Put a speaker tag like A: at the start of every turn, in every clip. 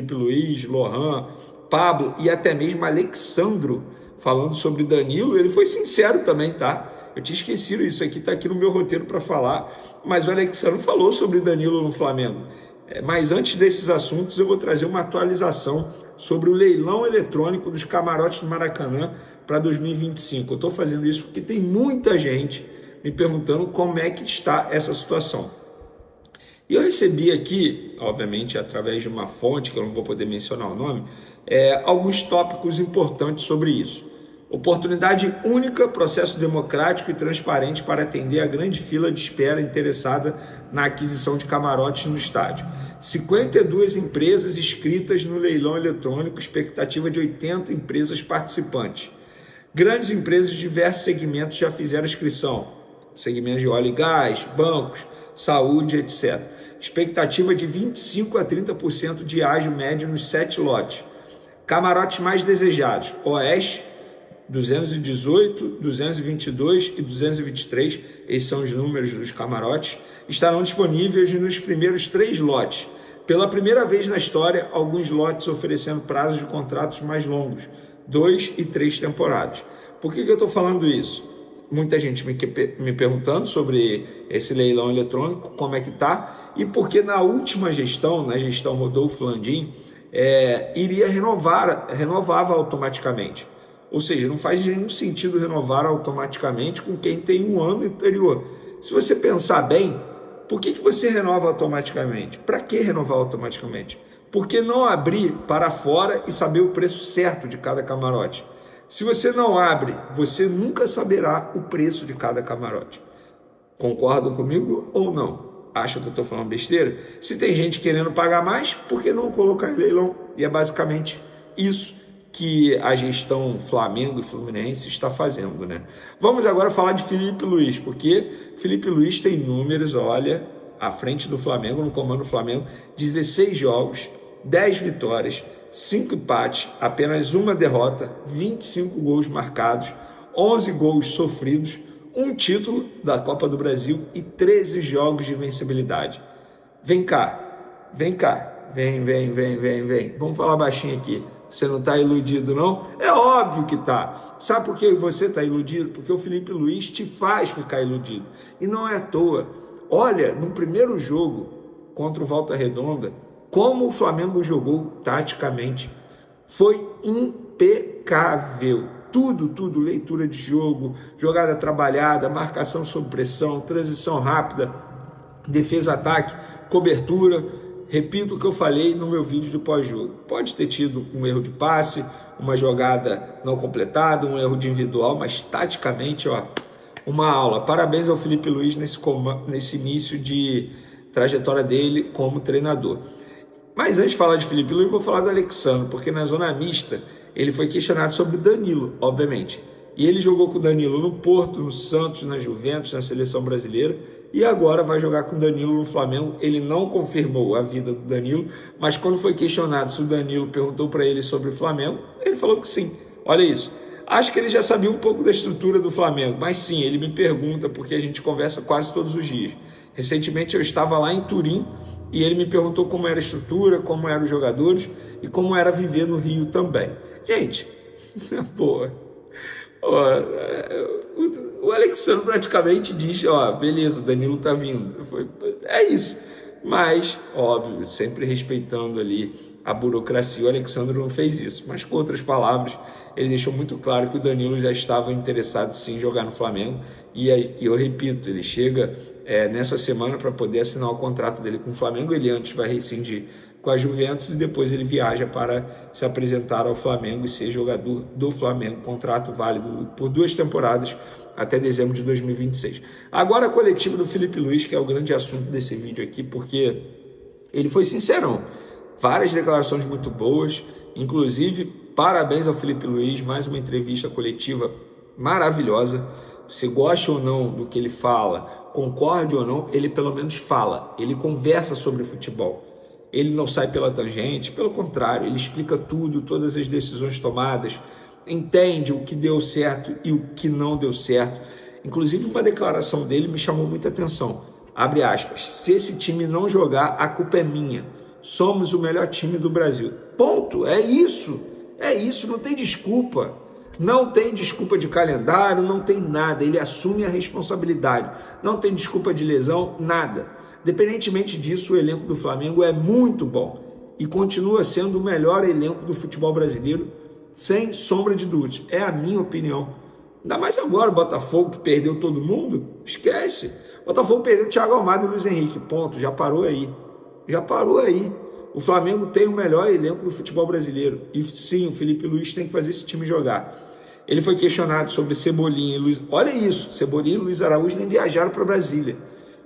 A: Felipe Luiz, Lohan, Pablo e até mesmo Alexandro falando sobre Danilo. Ele foi sincero também, tá? Eu tinha esquecido isso aqui, tá aqui no meu roteiro para falar, mas o Alexandro falou sobre Danilo no Flamengo. Mas antes desses assuntos, eu vou trazer uma atualização sobre o leilão eletrônico dos camarotes do Maracanã para 2025. Eu estou fazendo isso porque tem muita gente me perguntando como é que está essa situação. E eu recebi aqui, obviamente, através de uma fonte, que eu não vou poder mencionar o nome, alguns tópicos importantes sobre isso. Oportunidade única, processo democrático e transparente para atender a grande fila de espera interessada na aquisição de camarotes no estádio. 52 empresas inscritas no leilão eletrônico, expectativa de 80 empresas participantes. Grandes empresas de diversos segmentos já fizeram inscrição, segmentos de óleo e gás, bancos, saúde, etc. Expectativa de 25% a 30% de ágio médio nos 7 lotes. Camarotes mais desejados: Oeste, 218, 222 e 223, esses são os números dos camarotes, estarão disponíveis nos primeiros 3 lotes. Pela primeira vez na história, alguns lotes oferecendo prazos de contratos mais longos, 2 e 3 temporadas. Por que eu estou falando isso? Muita gente me perguntando sobre esse leilão eletrônico, como é que está, e porque na última gestão, na gestão Rodolfo Landim, renovava automaticamente. Ou seja, não faz nenhum sentido renovar automaticamente com quem tem um ano anterior. Se você pensar bem, por que você renova automaticamente? Para que renovar automaticamente? Por que não abrir para fora e saber o preço certo de cada camarote? Se você não abre, você nunca saberá o preço de cada camarote. Concordam comigo ou não? Acham que eu estou falando besteira? Se tem gente querendo pagar mais, por que não colocar em leilão? E é basicamente isso que a gestão Flamengo e Fluminense está fazendo, né? Vamos agora falar de Felipe Luiz, porque Felipe Luiz tem números, olha, à frente do Flamengo, no comando do Flamengo, 16 jogos, 10 vitórias, 5 empates, apenas uma derrota, 25 gols marcados, 11 gols sofridos, um título da Copa do Brasil e 13 jogos de invencibilidade. Vem cá, vem. Vamos falar baixinho aqui. Você não está iludido, não? É óbvio que está. Sabe por que você está iludido? Porque o Felipe Luiz te faz ficar iludido. E não é à toa. Olha, no primeiro jogo contra o Volta Redonda, como o Flamengo jogou taticamente. Foi impecável. Tudo, leitura de jogo, jogada trabalhada, marcação sob pressão, transição rápida, defesa-ataque, cobertura. Repito o que eu falei no meu vídeo de pós-jogo. Pode ter tido um erro de passe, uma jogada não completada, um erro de individual, mas taticamente, uma aula. Parabéns ao Felipe Luiz nesse início de trajetória dele como treinador. Mas antes de falar de Felipe Luiz, vou falar do Alexandro, porque na zona mista ele foi questionado sobre o Danilo, obviamente. E ele jogou com o Danilo no Porto, no Santos, na Juventus, na seleção brasileira, e agora vai jogar com o Danilo no Flamengo. Ele não confirmou a vida do Danilo, mas quando foi questionado se o Danilo perguntou para ele sobre o Flamengo, ele falou que sim. Olha isso. Acho que ele já sabia um pouco da estrutura do Flamengo, mas sim, ele me pergunta porque a gente conversa quase todos os dias. Recentemente eu estava lá em Turim e ele me perguntou como era a estrutura, como eram os jogadores e como era viver no Rio também. Gente, boa. O Alexandre praticamente diz, beleza, o Danilo tá vindo. É isso. Mas, óbvio, sempre respeitando ali a burocracia, o Alexandre não fez isso. Mas, com outras palavras, ele deixou muito claro que o Danilo já estava interessado sim em jogar no Flamengo. E eu repito, ele chega nessa semana para poder assinar o contrato dele com o Flamengo. Ele antes vai rescindir com a Juventus e depois ele viaja para se apresentar ao Flamengo e ser jogador do Flamengo. Contrato válido por 2 temporadas até dezembro de 2026. Agora a coletiva do Felipe Luiz, que é o grande assunto desse vídeo aqui, porque ele foi sincerão. Várias declarações muito boas, inclusive parabéns ao Felipe Luiz, mais uma entrevista coletiva maravilhosa. Você gosta ou não do que ele fala, concorde ou não, ele pelo menos fala, ele conversa sobre futebol. Ele não sai pela tangente, pelo contrário, ele explica tudo, todas as decisões tomadas, entende o que deu certo e o que não deu certo. Inclusive, uma declaração dele me chamou muita atenção. Abre aspas, se esse time não jogar, a culpa é minha. somos o melhor time do Brasil. Ponto, é isso, não tem desculpa. Não tem desculpa de calendário, não tem nada, ele assume a responsabilidade. Não tem desculpa de lesão, nada. Independentemente disso, o elenco do Flamengo é muito bom e continua sendo o melhor elenco do futebol brasileiro, sem sombra de dúvidas. É a minha opinião. Ainda mais agora, o Botafogo que perdeu todo mundo, esquece. O Botafogo perdeu o Thiago Almada e o Luiz Henrique, ponto, já parou aí. O Flamengo tem o melhor elenco do futebol brasileiro. E sim, o Felipe Luiz tem que fazer esse time jogar. Ele foi questionado sobre Cebolinha e Luiz... Olha isso, Cebolinha e Luiz Araújo nem viajaram para Brasília.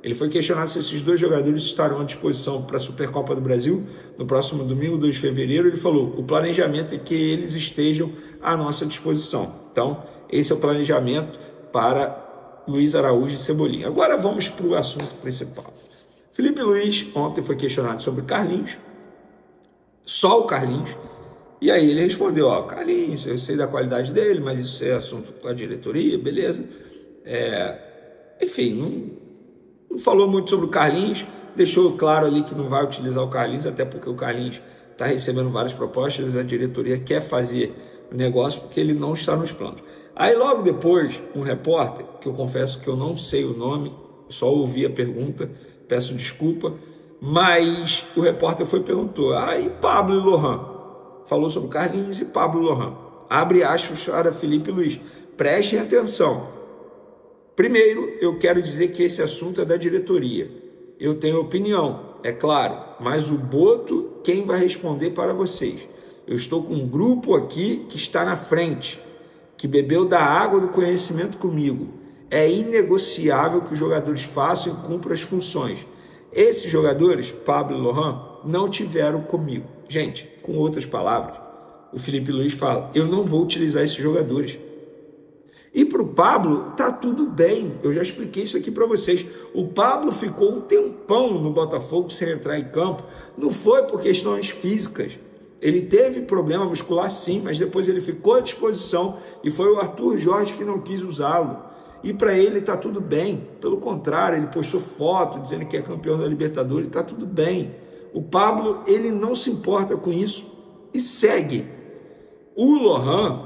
A: Ele foi questionado se esses dois jogadores estarão à disposição para a Supercopa do Brasil no próximo domingo, 2 de fevereiro. Ele falou, o planejamento é que eles estejam à nossa disposição. Então, esse é o planejamento para Luiz Araújo e Cebolinha. Agora vamos para o assunto principal. Felipe Luiz ontem foi questionado sobre Carlinhos, só o Carlinhos, e aí ele respondeu, Carlinhos, eu sei da qualidade dele, mas isso é assunto com a diretoria, beleza. Enfim, não falou muito sobre o Carlinhos, deixou claro ali que não vai utilizar o Carlinhos, até porque o Carlinhos está recebendo várias propostas, a diretoria quer fazer o negócio porque ele não está nos planos. Aí logo depois, um repórter, que eu confesso que eu não sei o nome, só ouvi a pergunta, peço desculpa, mas o repórter foi e perguntou, e Pablo e Lohan? Falou sobre Carlinhos e Pablo e Lohan. Abre aspas para Felipe Luiz. Prestem atenção. Primeiro, eu quero dizer que esse assunto é da diretoria. Eu tenho opinião, é claro, mas o Boto, quem vai responder para vocês? Eu estou com um grupo aqui que está na frente, que bebeu da água do conhecimento comigo. É inegociável que os jogadores façam e cumpram as funções. Esses jogadores, Pablo e Lohan, não tiveram comigo. Gente, com outras palavras, o Felipe Luiz fala, eu não vou utilizar esses jogadores. E para o Pablo, tá tudo bem. Eu já expliquei isso aqui para vocês. O Pablo ficou um tempão no Botafogo sem entrar em campo. Não foi por questões físicas. Ele teve problema muscular sim, mas depois ele ficou à disposição e foi o Arthur Jorge que não quis usá-lo. E para ele está tudo bem. Pelo contrário, ele postou foto dizendo que é campeão da Libertadores, está tudo bem. O Pablo, ele não se importa com isso e segue. O Lohan,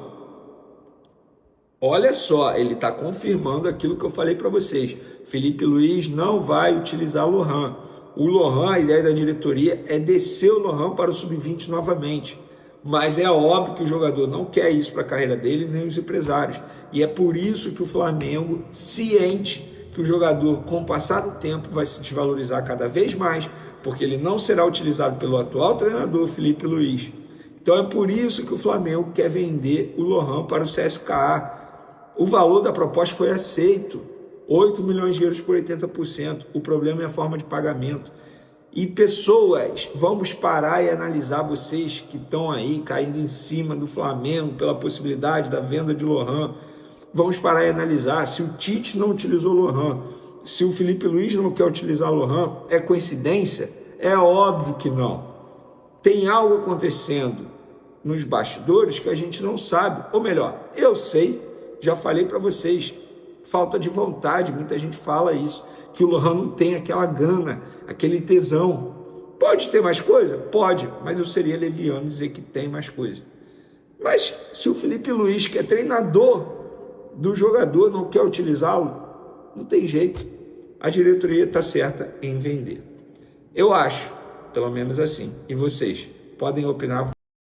A: olha só, ele está confirmando aquilo que eu falei para vocês. Felipe Luiz não vai utilizar o Lohan. O Lohan, a ideia da diretoria é descer o Lohan para o sub-20 novamente. Mas é óbvio que o jogador não quer isso para a carreira dele, nem os empresários. E é por isso que o Flamengo, ciente que o jogador, com o passar do tempo, vai se desvalorizar cada vez mais, porque ele não será utilizado pelo atual treinador, Felipe Luiz. Então é por isso que o Flamengo quer vender o Lohan para o CSKA. O valor da proposta foi aceito, 8 milhões de euros por 80%. O problema é a forma de pagamento. E pessoas, vamos parar e analisar vocês que estão aí caindo em cima do Flamengo pela possibilidade da venda de Lohan. Vamos parar e analisar se o Tite não utilizou Lohan, se o Felipe Luiz não quer utilizar Lohan, é coincidência? É óbvio que não. Tem algo acontecendo nos bastidores que a gente não sabe. Ou melhor, eu sei, já falei para vocês, falta de vontade, muita gente fala isso, que o Lohan não tem aquela gana, aquele tesão. Pode ter mais coisa? Pode, mas eu seria leviano dizer que tem mais coisa. Mas se o Felipe Luiz, que é treinador do jogador, não quer utilizá-lo, não tem jeito. A diretoria está certa em vender. Eu acho, pelo menos assim. E vocês podem opinar.